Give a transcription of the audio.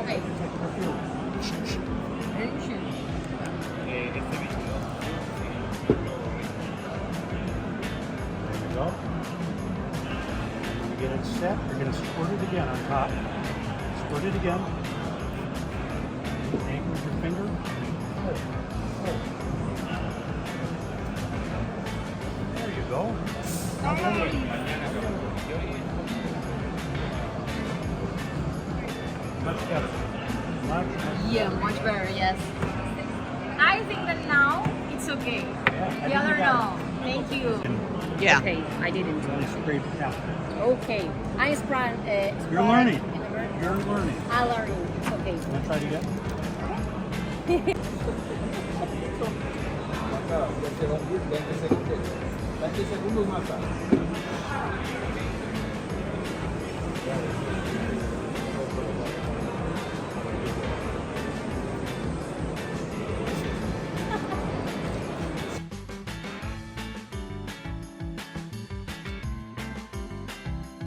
Ay, There you go. When you get it set, you're going to squirt it again on top. Squirt it again. Anchor with your finger. There you go. Much better. Much yeah, much better, yes. I think that now it's okay. Yeah, The other no. Thank you. Yeah. Okay, I didn't. Okay, I sprang. You're learning. You're learning. I learning. Okay. Want to try it again?